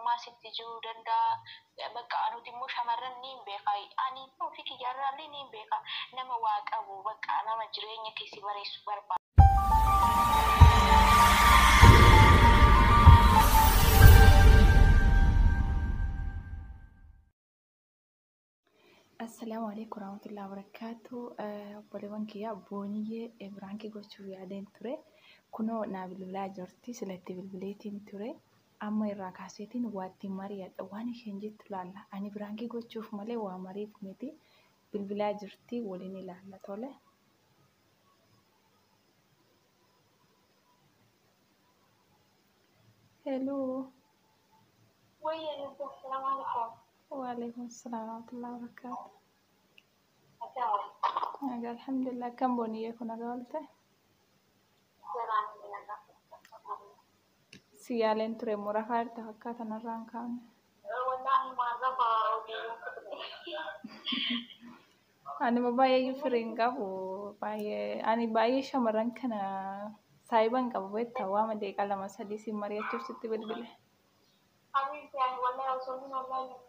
gaarummaa sitti jiru danda'a bakka anuti immoo shamarran ni beeka ani ofii kiyyarraallee ni beeka nama waa qabu bakka nama jireenya keessi bareessu barbaada. السلام عليكم ورحمة الله وبركاته. بوليوان كيا بونية إبرانكي قوتشو يادين توري كنو نابل ولا جرتي سلتي بالبليتين توري أما الراكاسيتين واتي مريات واني خنجت لالا أني برانكي قوتشو فمالي وامريف ميتي بالبلا جرتي وليني لالا تولي هلو السلام عليكم. وعليكم السلام ورحمة الله وبركاته. الحمد لله. كم بونية كنا قولته؟ سيالين تري مرافعة تحققت نران كان. والله ما رفع. أنا ما باي يفرين كابو باي أنا باي شمران كنا سايبان كابو بيت توا ما ديك على مسادي سي مريا تشتي بالبله. حبيبتي يعني والله وصلنا والله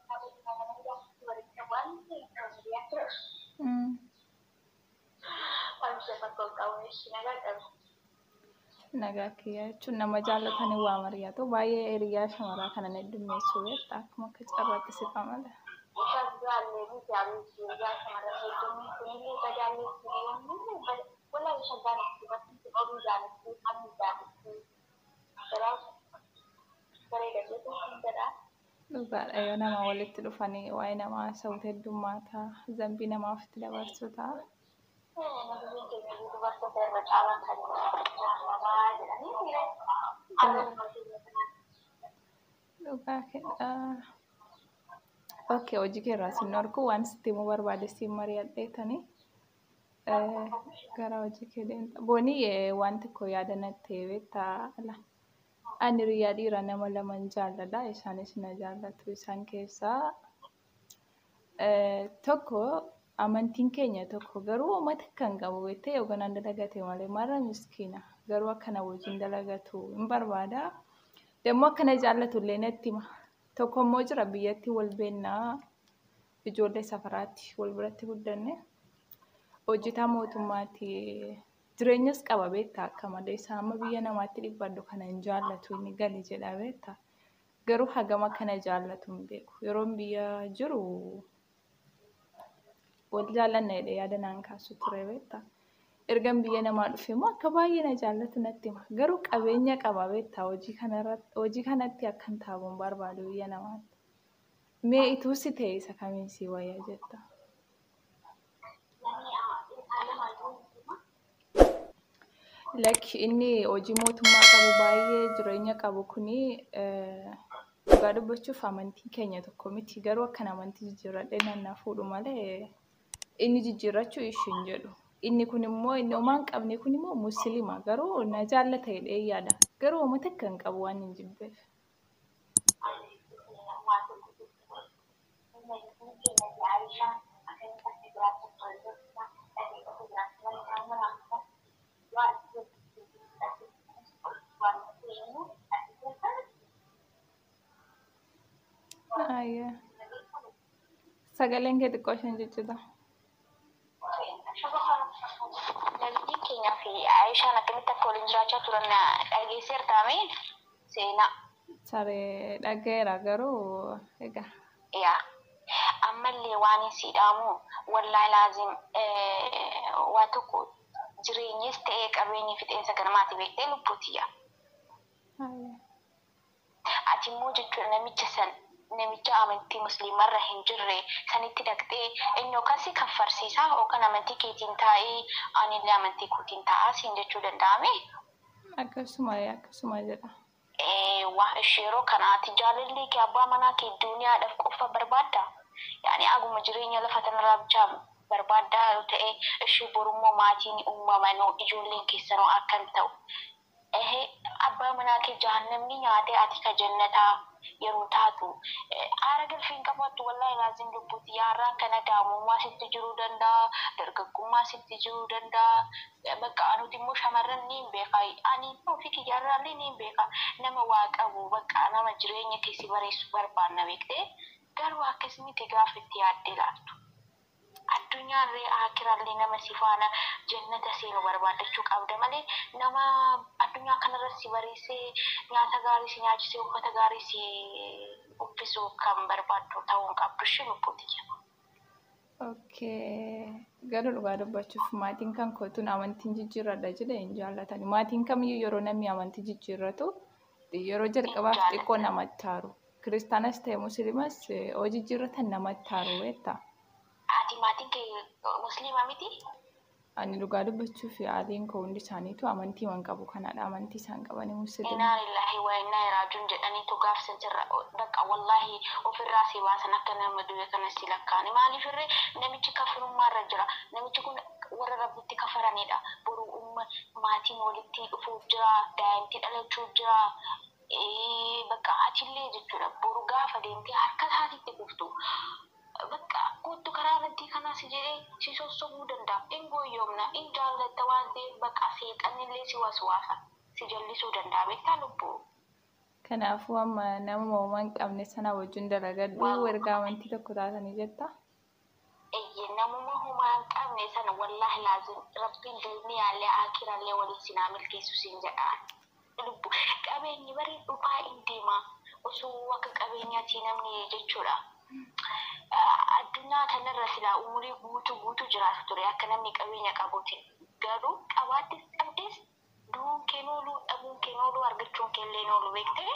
Nagakia cuna majalah thani wa Maria to baye area shamara kana neddu mesuwe tak makka charrat se pamala lugar ayo nama walit lufani wa ina ma sawte dumata zambi nama fitla barsuta Oke, hojii keerraa sin argu waan sitti himuu barbaade siin mari'adhee tani gara hojii kee deemta. Boonii waan tokko yaada natti beektaa ala. Ani hiriyaa dhiiraa nama laman jaalladha. Isaanis na jaallatu. Isaan keessaa tokko amantiin keenya tokko garuu uummata kan qabu beektee yookaan dalagate malee mara miskiina garuu akkana wajjin dalagatu hin barbaada. Demmoo akkana jaallatu illee natti hima. Tokko immoo jira biyyatti wal beennaa ijoollee safaraatti wal biratti guddanne hojjetaa mootummaatti jireenyas qaba beektaa akka malee isaa amma biyya namaatti dhibbadhu kana hin jaallatu inni gali jedha beektaa garuu hagama kana jaallatu hin beeku yeroon biyya jiru wal jaallanna jedhee yaada naan kaasu ture beektaa ergan biyya namaa dhufe immoo akka baay'ee na jaallatu natti hima garuu qabeenya qaba beektaa hojii kanatti akkan taabuun barbaadu biyya namaatti mee ituu si ta'e isa kamiin si wayyaa jetta. Like inni hojii mootummaa qabu baay'ee jireenya qabu kuni dhugaa dubbachuuf amantii keenya tokko miti garuu akkan amantii jijjiirradhee nannaa fuudhu malee inni jijjiirrachuu ishiin jedhu. Inni kun immoo inni homaan qabne kun immoo musliima garuu na jaallata jedhee yaada garuu uummata kan qabu waan hin jibbeef. Ayya. Sagaleen kee xiqqoo isheen jijjiirra. Nabiyyi keenyaa fi Aayishaan akkamitti akka waliin jiraachaa turan dhageesseertaame seenaa. Saree dhageera garuu egaa. Yaa ammallee waan siidhaamu wallaahi laazim waa tokko jireenyis ta'ee qabeenyi fixeensa ganamaati beektee lubbuutiyya. Ati immoo jechuudha namicha amantii musliimarra hin jirre sanitti dhaqxee inni yookaas kan farsiisaa yookaan amantii keetiin taa'ee anillee amantii kootiin taa'aa siin jechuu danda'ame. Akkasuma jedha. Waa yeroo kanaati jaalallee kee abbaa manaa kee duniyaadhaaf qofa barbaadda. Yaani aguma jireenya lafa tanarraa bichaa barbaaddaa yoo ta'e ishee borummoo maatiin uumamanoo ijoolleen keessanoo akkam ta'u. Abbaa manaa kee jahannamni nyaatee ati ka jannataa yeroo taatu aara galfiin qabaattu wallahi laazim lubbuuti yaarraa kana daamummaa sitti jiruu danda'a dargaggummaa sitti jiruu danda'a bakka anuti immoo shamarran ni beeka ani ofii kiyyarraallee ni beeka nama waa qabu bakka nama jireenya keessi bareessu barbaanna beektee garuu akkasumatti gaafa itti yaaddee laattu. Addunyaan akiraallee nama si faana jannata seenu barbaadachuu qabda malee nama addunyaa kanarratti si bareessee nyaata gaarii si nyaachisee uffata gaarii si uffisuu kan barbaaddu ta'uu hin qabdu ishee lubbuuti jedhama. Okay. Garuu dhugaa dubbachuuf maatiin kan kootuun amantiin jijjiirradha jedhee hin jaallatani. Maatiin kamiyyuu yeroo namni amantii jijjiirratu yeroo jalqabaaf xiqqoo namatti taaru. Kiristaanas ta'e musliimas hoo jijjiirratan namatti taaru beektaa? Ati maatiin kee musliima miti? Ani dhugaa dubbachuuf haadhiin koo hundi isaaniitu amantii waan qabu kanadha. Amantii isaan qabanii musliima. Inna lillahi wa inna ilaihi raaji'uun jedhaniitu gaafsan jirra. Bakka wallahi ofirraa si baasan akka nama du'e kanas si lakkaa'ani. Maaliif irree namichi kafirummaarra jira. Namichi kun warra rabbitti kafaranidha. Boru maatiin walitti dhufuuf jira. Daa'imti dhalachuu jira. Bakka atillee jechuudha. Boru gaafa deemtee harka isaatiitti kuftu. Bakka kootu karaa irratti kanas jedhee si sossobuu danda'a. In gooyyomna, in jaallatta waan ta'eef bakka seexanillee si waswaasa. Si jallisuu danda'a beektaa lubbuu. Kanaafuu amma nama uumaa hin qabne sana wajjin dalagadhu erga amantii tokko taatanii jetta? Namuma uumaa hin qabne sana wallahi laazim rabbiin dunyaallee akiraallee waliin sinaa milkeessu siin jedhaan. Lubbuu qabeenyi barii dhufaa hin deema osoo akka qabeenyaatti namni jechuudha. Addunyaa kanarra silaa umurii guutuu jiraatu ture akka namni qabeenya qabuutiin garuu qabaattis qabdes duun keen ooluu dhabuun keen ooluu argachuun keelleen oolu beektee?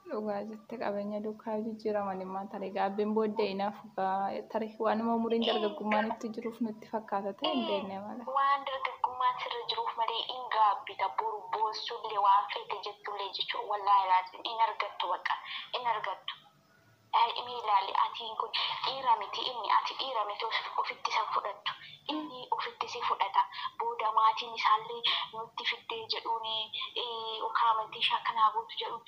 Dhugaa jette qabeenya duukaa jijjiiraman immoo tarii gaabbiin booddee inaaf tarii waanuma umuriin dargaggummaan itti jiruuf nutti fakkaata ta'e hin beekne mala. Waan dargaggummaan sirra jiruuf malee in gaabbita boru boossullee waan feete jettullee jechuun wallaahi laazim in argattu bakka in argattu. Imi ilaali atiin kun dhiira miti inni ati dhiira miti ofitti isa fudhattu inni ofitti si fudhata booda maatiin isaallee nutti fiddee jedhuuni ukaamantii shakkanaa guutu jedhu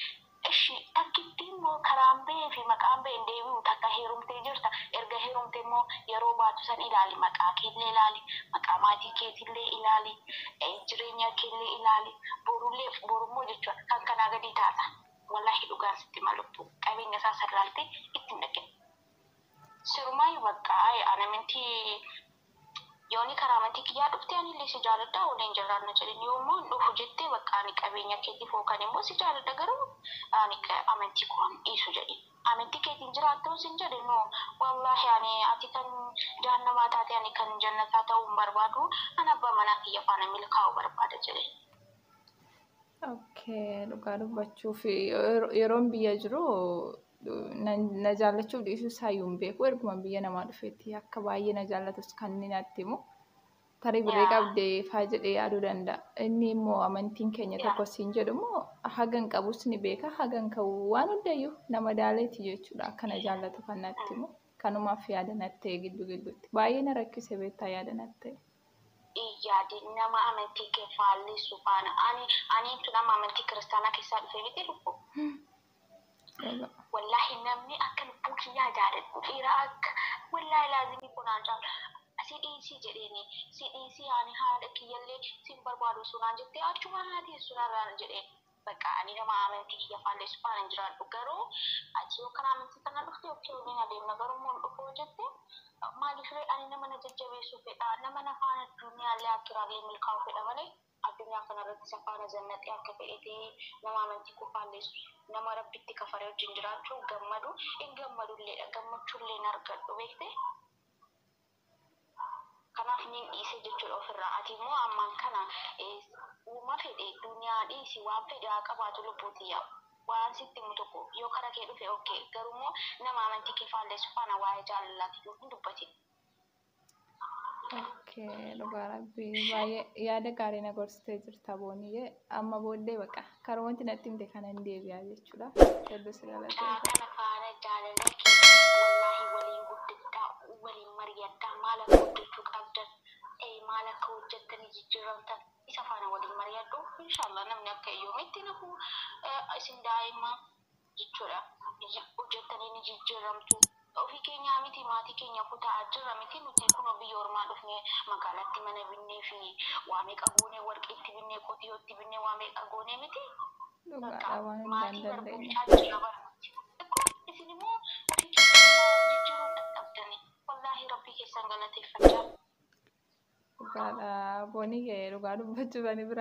ishi takkitti immoo karaan ba'ee fi maqaan ba'een deebi'u takka heerumtee jirta erga heerumtee immoo yeroo baatu san ilaali maqaa keellee ilaali maqaa maatii keetillee ilaali jireenya keellee ilaali borummoo jechuudha kan kanaa gadi taata. Wallahi dhugaan sitti malubbu qabeenya isaa sarraaltee ittiin dhaqe. Sirumaa bakka anamintii yooni karaa amantii kiyyaa dhuftee anillee si jaaladha waliin jiraanna jedhanii yoommoo dhufu jettee bakka ani qabeenya keetiif hookan immoo si jaaladha garuu ani amantii koon dhiisu jedhe. Amantii keetiin jiraattuu sin jedhe noo wallahi ani ati kan jahannamaa taate ani kan jannataa ta'uu hin barbaadu ani abbaa manaa kiyya faana milkaa'uu barbaada jedhe. Okay, dhugaa dubbachuuf yeroon biyya jiru na jaallachuuf dhiisuu isaayyuu hin beeku erguma biyya namaa dhufeetti akka baay'ee na jaallatus kan inni natti himu tarii biree qabdee faa jedhee yaaduu danda'a. Inni immoo amantiin keenya tokko siin jedhu immoo hagan qabus ni beeka hagan qabu waan hundayyuu nama daaleeti jechuudha akka na jaallatu kan natti himu kanumaaf yaada natti ta'e gidduutti baay'ee na rakkise beektaa yaada natti ta'e. Yaadi nama amantii kee faallisu faana ani tu nama amantii kiristaanaa keessaa dhufee miti lubbu. Wallahi namni akka lubbuu kiyyaa jaaladhu dhiira akka wallahi laazimii kunaan jaalu si dhiisii jedheeni si dhiisii ani haadha kiyyallee sin barbaadu sunaan jettee achuma haati sunarraan jedheen bakka ani nama amantii kiyya faallisu faana hin jiraadhu garuu ati yookaan amantii kana dhufte yookiin waliin adeemna garuu immoo dhufuu jettee maaliif ani nama na jajjabeessuu fedha nama na faana addunyaa akiraalee milkaa'uu fedha malee addunyaa kanarratti safaana zannaqee akka ta'etee nama amantii kufaalleessu nama rabbitti kafaree wajjin jiraachuu gammadu hin gammadulleedha gammachuullee hin argadhu beektee kanaaf niin dhiisee jechuudha ofirraa ati immoo ammaan kana uuma fedhe duniyaa dhiisi waan fedhe haa qabaatu lubbuuti yaa'u. Waan sitti himu tokko yoo karaa kee dhufe okay garuu immoo nama amantii kee faalleessu faana waa'ee jaalalaati yoo hin dubbatin. Okay, dhugaa rabbii baay'ee yaada gaarii na gorsitee jirta booniyee amma booddee baqa karaa wanti natti himte kana hin deebi'aa jechuudha. Hedduu si galatee. Kana faana jaalala kee wallaahi waliin guddadhaa waliin mari'adhaa maal akka hojjechuu qabdan maal akka hojjettanii jijjiiramtan isa faana waliin mari'adhu inshallah namni akka iyyoometti nafu isin daa'imma jechuudha. Hojjettanii ni jijjiiramtu. Ofii keenya miti maatii keenya kutaa jirra miti nuti kun biyya ormaa dhufnee magaalatti mana binnee fi waa meeqa goonee warqeetti binnee qotiyootti binnee waa meeqa goonee miti. Dhugaadha waan hin Maatii dandeenye. barbaacha jira barbaachisa. Isin immoo ofii keenya jijjiiruun dadhabdanii wallaahi rabbii keessan galateeffachaa. Dhugaadha boonii ga'ee dhugaa dubbachuu bani biraa.